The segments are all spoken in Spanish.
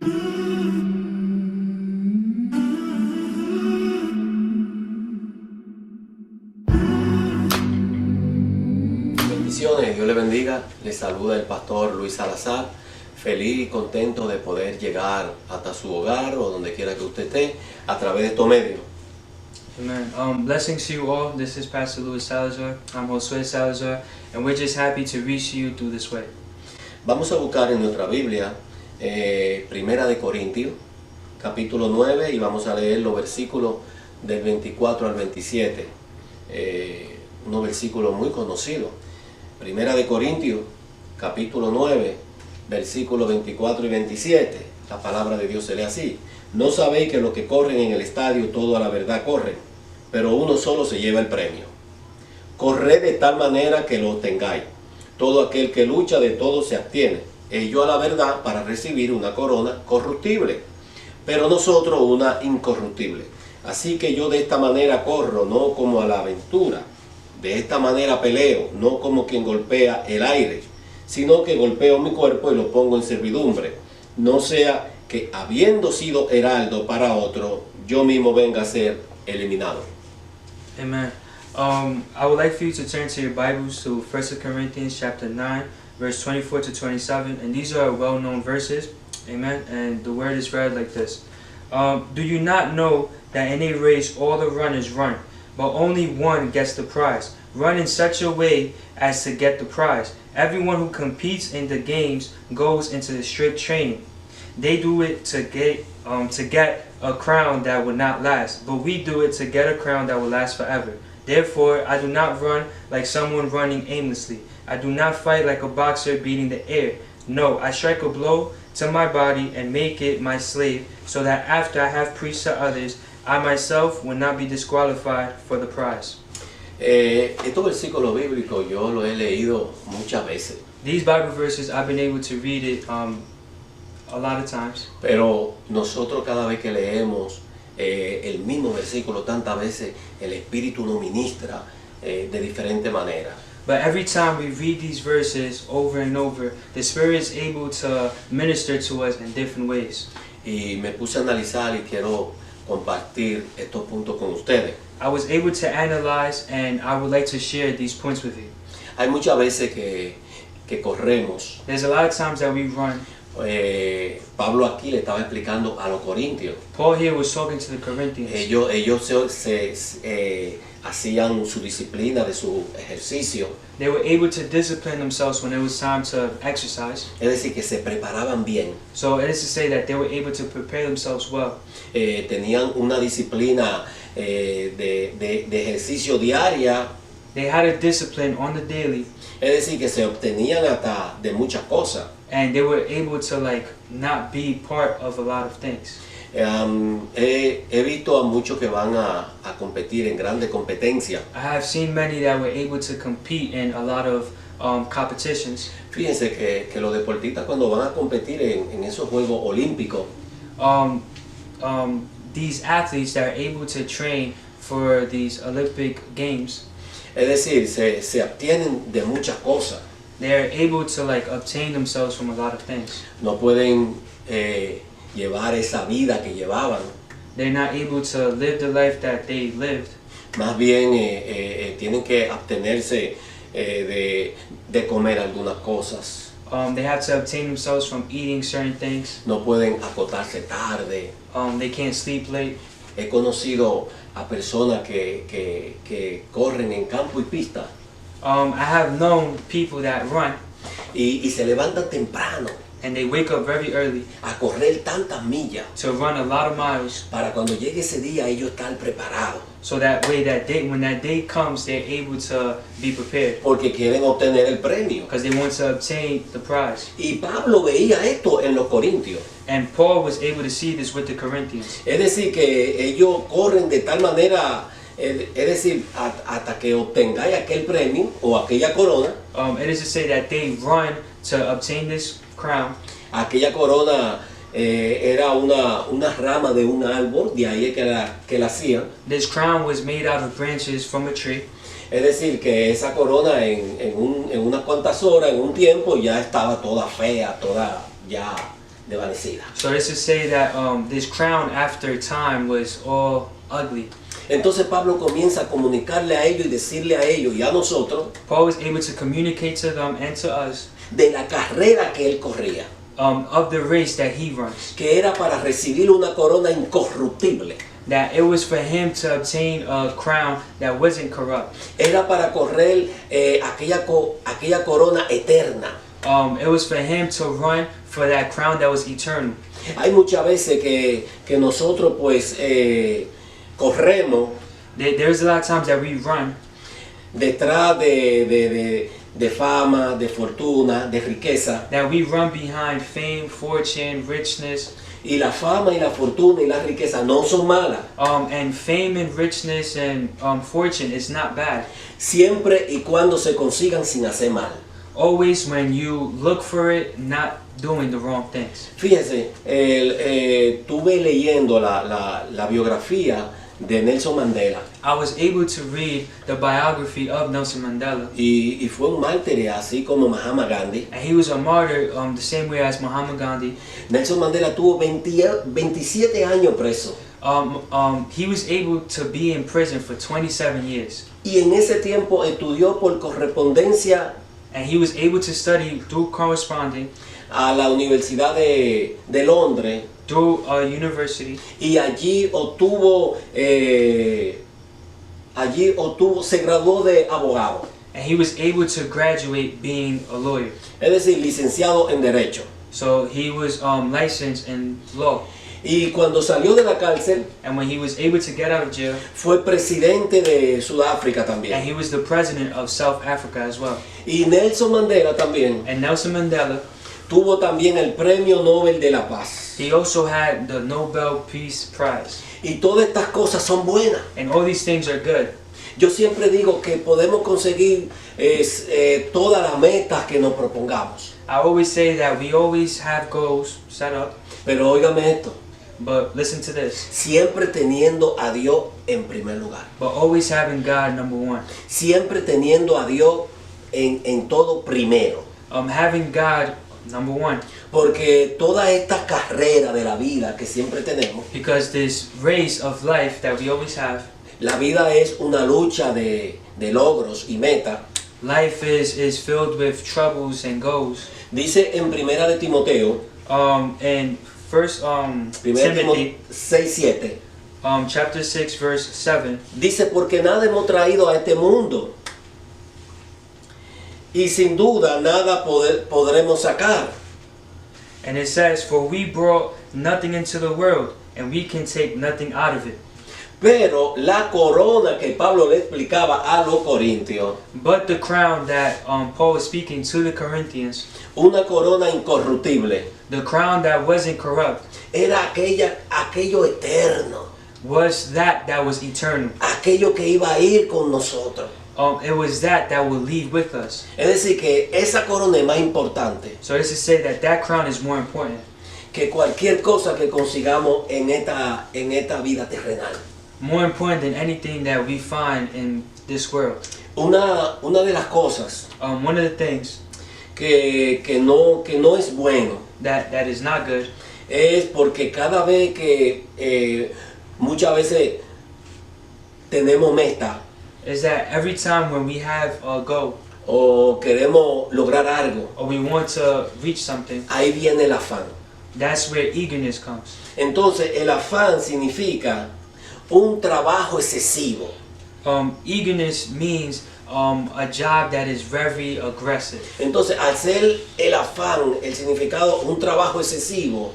Bendiciones, Dios le bendiga. Les saluda el pastor Luis Salazar, feliz y contento de poder llegar hasta su hogar o donde quiera que usted esté a través de estos medios. Amen. Blessings to you all. This is Pastor Luis Salazar. I'm Josue Salazar, and we're just happy to reach you through this way. Vamos a buscar en nuestra Biblia, Primera de Corintios, capítulo 9, y vamos a leer los versículos del 24 al 27. Unos versículos muy conocidos. Primera de Corintios, capítulo 9, versículos 24 y 27. La palabra de Dios se lee así: ¿No sabéis que los que corren en el estadio todo a la verdad corren, pero uno solo se lleva el premio? Corred de tal manera que lo obtengáis. Todo aquel que lucha de todo se abstiene, ello a la verdad para recibir una corona corruptible, pero nosotros una incorruptible. Así que yo de esta manera corro, no como a la aventura. De esta manera peleo, no como quien golpea el aire, sino que golpeo mi cuerpo y lo pongo en servidumbre. No sea que habiendo sido heraldo para otro, yo mismo venga a ser eliminado. Amen. I would like for you to turn to your Bibles to 1 Corinthians chapter 9, verse 24 to 27, and these are well-known verses. Amen. And the word is read like this: Do you not know that in a race all the runners run, but only one gets the prize? Run in such a way as to get the prize. Everyone who competes in the games goes into the strict training. They do it to get a crown that will not last, but we do it to get a crown that will last forever. Therefore, I do not run like someone running aimlessly. I do not fight like a boxer beating the air. No, I strike a blow to my body and make it my slave, so that after I have preached to others, I myself will not be disqualified for the prize. Estos versículos bíblicos yo los he leído muchas veces. These Bible verses, I've been able to read it a lot of times. Pero nosotros cada vez que leemos el mismo versículo, tantas veces el Espíritu nos ministra de diferente manera. But every time we read these verses over and over, the Spirit is able to minister to us in different ways. Y me puse a analizar y quiero compartir estos puntos con ustedes. I was able to analyze, and I would like to share these points with you. Hay muchas veces que corremos. There's a lot of times that we run. Pablo aquí le estaba explicando a los corintios. Paul here was talking to the Corinthians. Ellos hacían su disciplina de su ejercicio. They were able to discipline themselves when it was time to exercise. Es decir, que se preparaban bien. So it is to say that they were able to prepare themselves well. Tenían una disciplina de ejercicio diaria. They had a discipline on the daily. Es decir, que se obtenían hasta de muchas cosas. And they were able to not be part of a lot of things. He visto a muchos que van a competir en grandes competencias. I have seen many that were able to compete in a lot of competitions. Fíjense que los deportistas cuando van a competir en esos Juegos Olímpicos, these athletes that are able to train for these Olympic Games, es decir, se obtienen de muchas cosas. they are able to obtain themselves from a lot of things. No pueden llevar esa vida que llevaban. They're not able to live the life that they lived. Más bien tienen que abstenerse de comer algunas cosas. They have to obtain themselves from eating certain things. No pueden acotarse tarde. They can't sleep late. He conocido a personas que corren en campo y pista. I have known people that run y se levantan temprano and they wake up very early a correr tantas millas to run a lot of miles, para cuando llegue ese día ellos estar preparados. so that way when that day comes, they're able to be prepared Porque quieren obtener el premio. because they want to obtain the prize. Y Pablo veía esto en los Corintios. And Paul was able to see this with the Corinthians. Es decir, que ellos corren de tal manera, es decir, hasta que obtengáis aquel premio o aquella corona. It is to say that they run to obtain this crown. Aquella corona era una rama de un árbol, de ahí es que la hacían. This crown was made out of branches from a tree. Es decir, que esa corona en unas cuantas horas, en un tiempo, ya estaba toda fea, toda ya desvanecida. So this is say that this crown after time was all ugly. Entonces Pablo comienza a comunicarle a ellos y decirle a ellos y a nosotros Paul was able to communicate to them and to us de la carrera que él corría, of the race that he runs. que era para recibir una corona incorruptible. That it was for him to obtain a crown that wasn't corrupt. Era para correr aquella corona eterna. It was for him to run for that crown that was eternal. Hay muchas veces que nosotros pues corremos There's a lot of times that we run detrás de fama, de fortuna, de riqueza. that we run behind fame, fortune, richness. Y la fama y la fortuna y la riqueza no son malas. And fame and richness and fortune is not bad. Siempre y cuando se consigan sin hacer mal. Always when you look for it, not doing the wrong things. Fíjese, estuve leyendo la biografía de Nelson Mandela I was able to read the biography of Nelson Mandela. y fue un mártir así como Mahatma Gandhi. And he was a martyr the same way as Muhammad Gandhi. Nelson Mandela tuvo 27 años preso. He was able to be in prison for 27 years. Y en ese tiempo estudió por correspondencia And he was able to study through corresponding a la Universidad de Londres through a university. y allí se graduó de abogado, And he was able to graduate being a lawyer. es decir, licenciado en Derecho. So he was licensed in law. Y cuando salió de la cárcel, And when he was able to get out of jail, fue presidente de Sudáfrica and también. he was the president of South Africa as well. Y Nelson Mandela también And Nelson Mandela, tuvo también el Premio Nobel de la Paz. he also had the Nobel Peace Prize. Y todas estas cosas son buenas. And all these things are good. Yo siempre digo que podemos conseguir todas las metas que nos propongamos. I always say that we always have goals set up, Pero óigame esto, but listen to this. siempre teniendo a Dios en primer lugar. But always having God number one. Siempre teniendo a Dios en todo primero. Having God number one. Porque toda esta carrera de la vida que siempre tenemos, Because this race of life that we always have, la vida es una lucha de logros y metas. life is filled with troubles and goals. Dice en Primera de Timoteo, And first Primera Timothy, 6:7, chapter 6, verse 7. dice, porque nada hemos traído a este mundo y sin duda nada podremos sacar. And it says, for we brought nothing into the world, and we can take nothing out of it. Pero la corona que Pablo le explicaba a los corintios, But the crown that Paul was speaking to the Corinthians, una corona incorruptible, the crown that wasn't corrupt, era aquello eterno, was that was eternal. aquello que iba a ir con nosotros. It was that would lead with us. Es decir, que esa corona es más importante So this is to say that crown is more important que cualquier cosa que consigamos en esta vida terrenal. more important than anything that we find in this world. Una de las cosas One of the things que no es bueno that is not good es porque cada vez que muchas veces tenemos meta is that every time when we have a goal o queremos lograr algo, or we want to reach something, ahí viene el afán. that's where eagerness comes. Entonces el afán significa un trabajo excesivo. Eagerness means a job that is very aggressive. Entonces al ser el afán, el significado, un trabajo excesivo,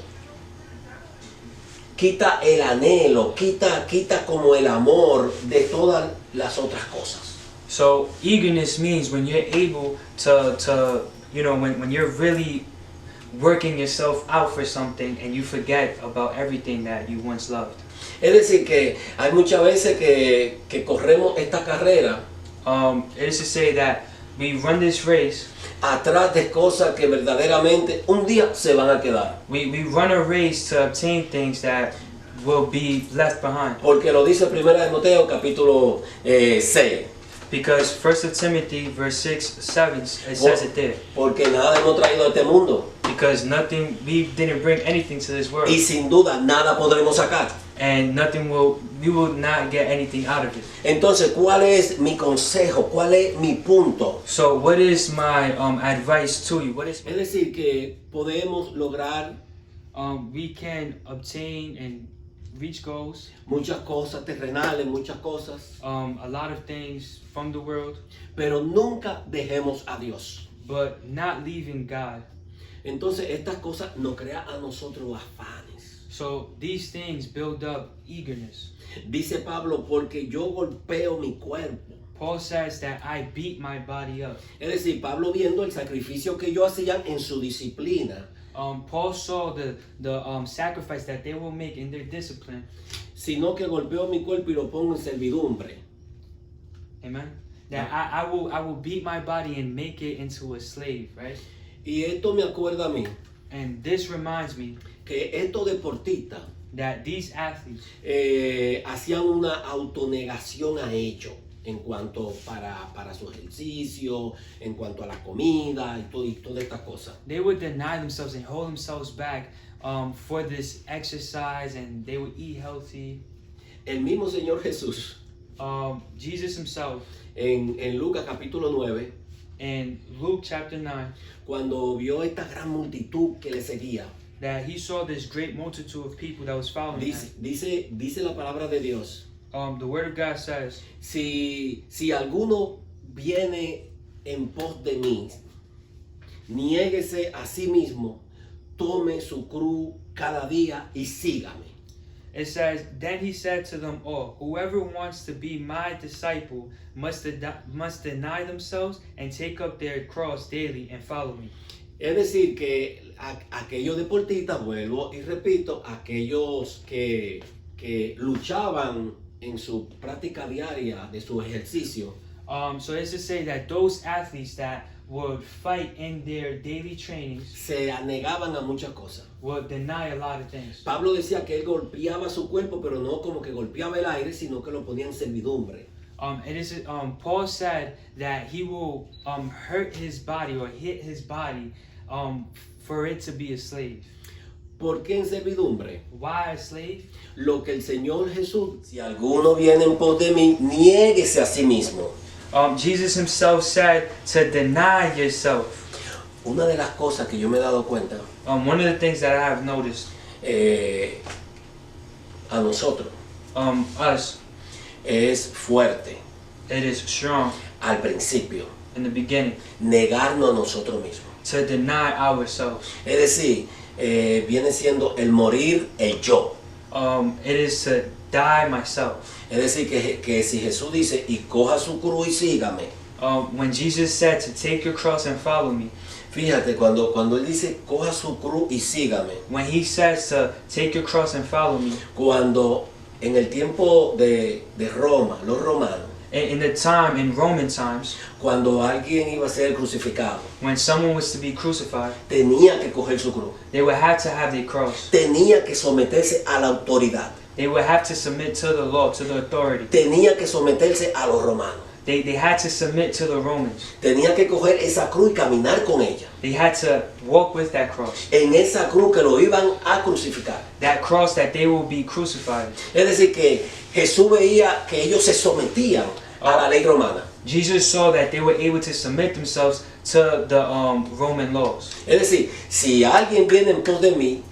quita el anhelo, quita como el amor de todas las otras cosas. So eagerness means when you're able to when you're really working yourself out for something and you forget about everything that you once loved. Es decir, que hay muchas veces que corremos esta carrera It is to say that we run this race. atrás de cosas que verdaderamente un día se van a quedar. We run a race to obtain things that will be left behind. Porque lo dice 1 Timoteo capítulo 6. Because 1 Timothy verse 6-7 it says it there. Porque nada hemos traído a este mundo. Because nothing, we didn't bring anything to this world. Y sin duda nada podremos sacar. And we will not get anything out of it. Entonces, ¿cuál es mi consejo? ¿Cuál es mi punto? So what is my advice to you? Es decir, que podemos lograr we can obtain and reach goals, muchas cosas terrenales, muchas cosas, a lot of things from the world, pero nunca dejemos a Dios. but not leaving God. Entonces, estas cosas nos crean a nosotros afanes. So these things build up eagerness. Dice Pablo, porque yo golpeo mi cuerpo. Paul says that I beat my body up. Es decir, Pablo viendo el sacrificio que ellos hacían en su disciplina, Paul saw the sacrifice that they will make in their discipline. sino que golpeo mi cuerpo y lo pongo en servidumbre. Amen. That I will beat my body and make it into a slave, right? Y esto me acuerda a mí And this reminds me que estos deportistas that these athletes, hacían una autonegación a ellos en cuanto para su ejercicio, en cuanto a la comida y todas estas cosas. they would deny themselves and hold themselves back for this exercise, and they would eat healthy. El mismo Señor Jesús Jesus himself en Lucas capítulo 9, in Luke chapter 9, cuando vio esta gran multitud que le seguía, that he saw this great multitude of people that was following him. dice la palabra de Dios, The word of God says, si alguno viene en pos de mí, niéguese a sí mismo, tome su cruz cada día y sígame. it says, then he said to them all, whoever wants to be my disciple must deny themselves and take up their cross daily and follow me. Es decir, que aquellos deportistas, vuelvo y repito, aquellos que luchaban en su práctica diaria de su ejercicio, So it's to say that those athletes that would fight in their daily trainings se anegaban a muchas cosas. would deny a lot of things. Pablo decía que él golpeaba su cuerpo, pero no como que golpeaba el aire, sino que lo ponía en servidumbre. Paul said that he will hurt his body or hit his body for it to be a slave. ¿Por qué en servidumbre? Why a slave? Lo que el Señor Jesús, si alguno viene en pos de mí, niéguese a sí mismo. Jesus himself said to deny yourself. Una de las cosas que yo me he dado cuenta, One of the things that I have noticed, a nosotros, us, es fuerte it is strong al principio, in the beginning negarnos a nosotros mismos. to deny ourselves. Es decir, viene siendo el morir el yo. It is to die myself. Es decir, que si Jesús dice, y coja su cruz y sígame. When Jesus said to take your cross and follow me, Fíjate, cuando Él dice, coja su cruz y sígame. when he says to take your cross and follow me, Cuando en el tiempo de Roma, los romanos, in the time, in Roman times, cuando alguien iba a ser crucificado, when someone was to be crucified, tenía que coger su cruz. they would have to have their cross. Tenía que someterse a la autoridad. They would have to submit to the law, to the authority. Tenía que someterse a los romanos. They had to submit to the Romans. Tenía que coger esa cruz y caminar con ella. They had to walk with that cross. En esa cruz que lo iban a crucificar. That cross that they will be crucified. Es decir, que Jesús veía que ellos se sometían a la ley romana. Jesus saw that they were able to submit themselves to the Roman laws. Es decir, si alguien viene en pos de mí,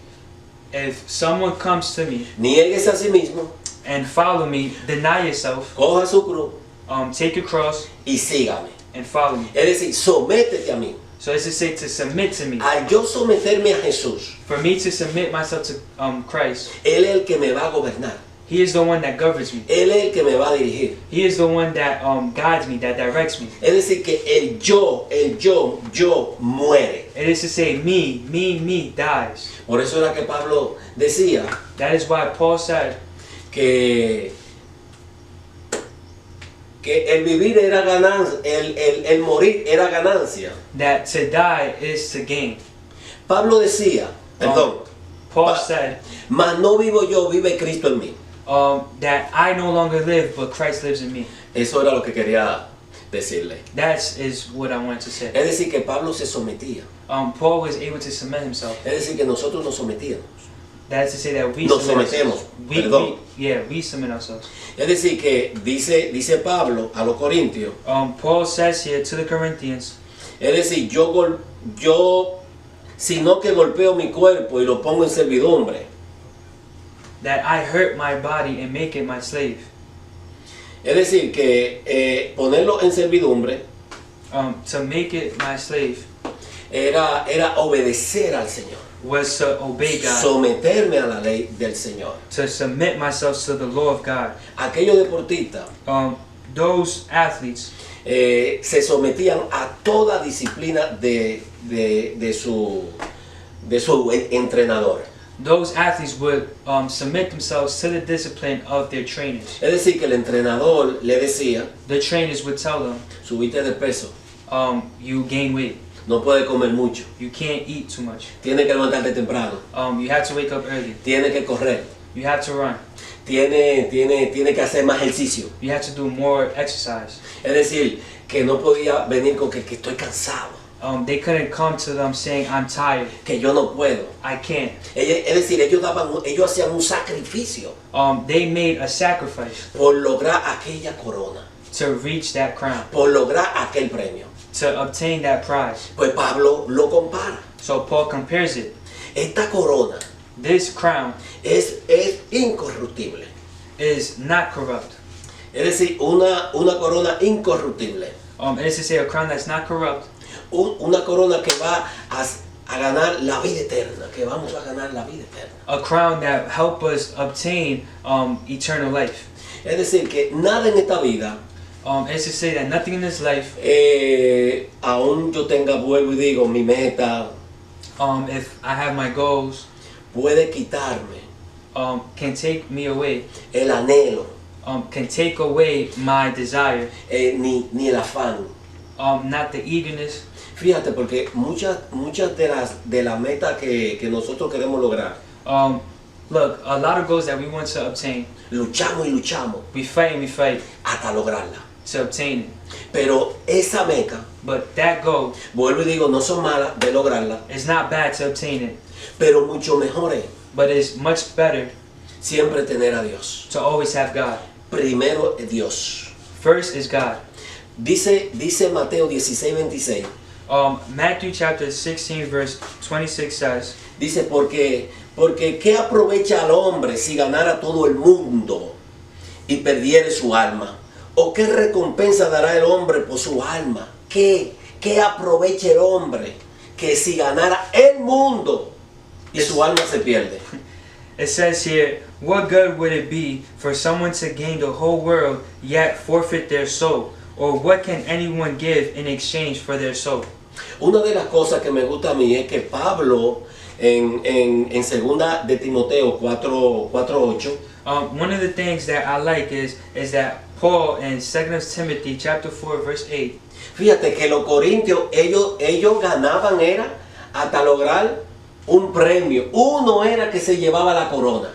If someone comes to me niéguese a sí mismo, and follow me, deny yourself, coja su cruz take your cross y sígame. and follow me. Es decir, sométete a mí. So it's to say to submit to me. Al yo someterme a Jesús, For me to submit myself to Christ, Él es el que me va a gobernar. He is the one that governs me. Él es el que me va a dirigir. He is the one that guides me, that directs me. Es decir, que el yo muere. It is to say me dies. Por eso era que Pablo decía That is why Paul said que el vivir era ganancia, el morir era ganancia. that to die is to gain. Pablo decía, perdón, Paul said mas no vivo yo, vive Cristo en mí. that I no longer live, but Christ lives in me. Eso era lo que quería decirle. That is what I want to say. Es decir, que Pablo se sometía. Paul was able to submit himself. Es decir, que nosotros nos sometíamos. That is to say that we Nos submit sometemos, ourselves. perdón. We submit ourselves. Es decir, que dice Pablo a los corintios, Paul says here to the Corinthians, es decir, yo sino que golpeo mi cuerpo y lo pongo en servidumbre. that I hurt my body and make it my slave. Es decir, que ponerlo en servidumbre To make it my slave era obedecer al Señor, was to obey God, someterme a la ley del Señor. to submit myself to the law of God. Aquellos deportistas Those athletes, se sometían a toda disciplina de su entrenador. those athletes would submit themselves to the discipline of their trainers. Es decir, que el entrenador le decía, The trainers would tell them, subiste de peso, you gain weight, no puedes comer mucho, you can't eat too much, tienes que levantarte temprano, you have to wake up early, tienes que correr, you have to run, tienes que hacer más ejercicio. you have to do more exercise. Es decir, que no podía venir con que estoy cansado, They couldn't come to them saying, I'm tired, que yo no puedo. I can't. Es decir, ellos hacían un sacrificio They made a sacrifice por lograr aquella corona, to reach that crown, por lograr aquel premio. to obtain that prize. Pues Pablo lo compara. So Paul compares it. Esta corona This crown es incorruptible. is not corrupt. Es decir, una corona incorruptible. It is to say a crown that's not corrupt, Una corona que va a ganar la vida eterna, que vamos a ganar la vida eterna. a crown that help us obtain eternal life. Es decir, que nada en esta vida, It is to say that nothing in this life, aún yo vuelvo y digo, mi meta, if I have my goals, puede quitarme can take me away, el anhelo, can take away my desire, ni el afán. not the eagerness. Fíjate, porque muchas de las metas que nosotros queremos lograr, Look, a lot of goals that we want to obtain, luchamos y luchamos we fight and we fight hasta lograrla. to obtain it. Pero esa meta, But that goal vuelvo y digo, no son malas de lograrla, is not bad to obtain it, pero mucho mejor es but it's much better siempre tener a Dios. to always have God. Primero es Dios. First is God. Dice Mateo 16:26. Matthew chapter 16 verse 26 says, Dice, porque ¿qué aprovecha al hombre si ganara todo el mundo y perdiere su alma? ¿O qué recompensa dará el hombre por su alma? ¿Qué aprovecha el hombre que si ganara el mundo y su alma se pierde? it says here, what good would it be for someone to gain the whole world yet forfeit their soul? Or what can anyone give in exchange for their soul? Una de las cosas que me gusta a mí es que Pablo en segunda de Timoteo 4:8, One of the things that I like is that Paul in 2 Timothy chapter 4 verse 8, fíjate que los corintios ellos ganaban era hasta lograr un premio. Uno era que se llevaba la corona.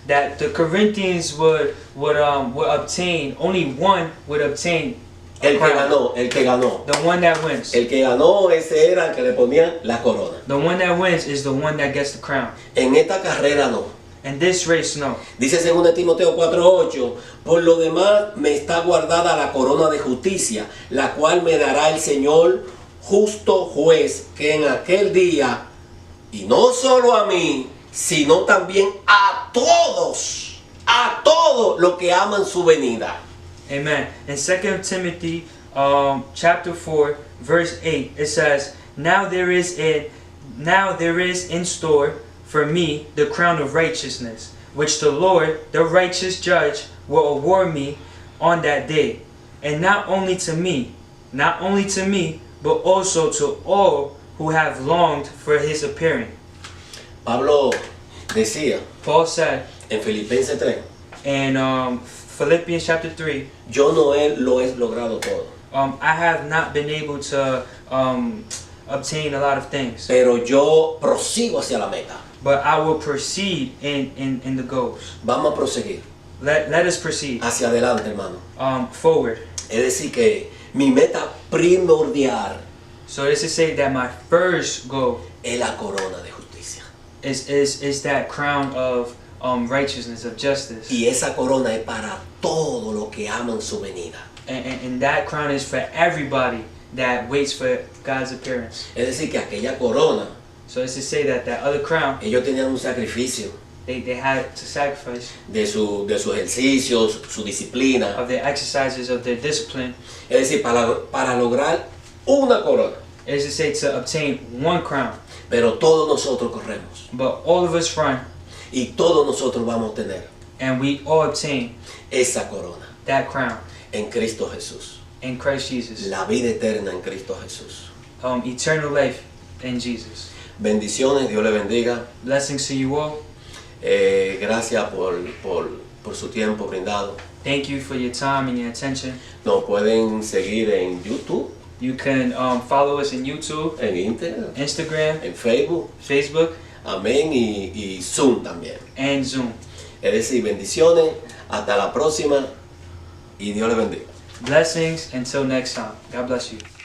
that the Corinthians would obtain, only one would obtain a El crown. que ganó. The one that wins. El que ganó, ese era el que le ponían la corona. The one that wins is the one that gets the crown. En esta carrera no. And this race, no. Dice 2 Timoteo 4:8, por lo demás me está guardada la corona de justicia, la cual me dará el Señor justo juez, que en aquel día, y no solo a mí, sino también a todos los que aman su venida. Amen. In 2 Timothy chapter 4 verse 8 it says, Now there is in store for me the crown of righteousness, which the Lord, the righteous judge, will award me on that day, and not only to me, but also to all who have longed for his appearing. Pablo decía Paul said en Filipenses 3, in Philippians chapter 3, yo no lo he logrado todo, I have not been able to obtain a lot of things, pero yo prosigo hacia la meta. but I will proceed in the goals. Vamos a proseguir Let us proceed hacia adelante, hermano. forward. Es decir, que Mi meta primordial So this is saying that my first goal es la corona de justicia. is that crown of righteousness, of justice. Y esa corona es para todos los que aman su venida. And that crown is for everybody that waits for God's appearance. Es decir, que aquella corona, So it's to say that other crown, ellos tenían un sacrificio they had to sacrifice de sus ejercicios, su disciplina. of their exercises, of their discipline. Es decir, para lograr una corona. It is to say to obtain one crown. Pero todos nosotros corremos. But all of us run, Y todos nosotros vamos a tener and we all obtain esa corona that crown en Cristo Jesús. in Christ Jesus. La vida eterna en Cristo Jesús. Eternal life in Jesus. Bendiciones, Dios le bendiga. Blessings to you all. Gracias por su tiempo brindado. Thank you for your time and your attention. Nos pueden seguir en YouTube, You can follow us in YouTube, en Instagram, Instagram, en Facebook, Facebook, amén, y Zoom también. and Zoom. Es decir, bendiciones, hasta la próxima y Dios le bendiga. Blessings until next time. God bless you.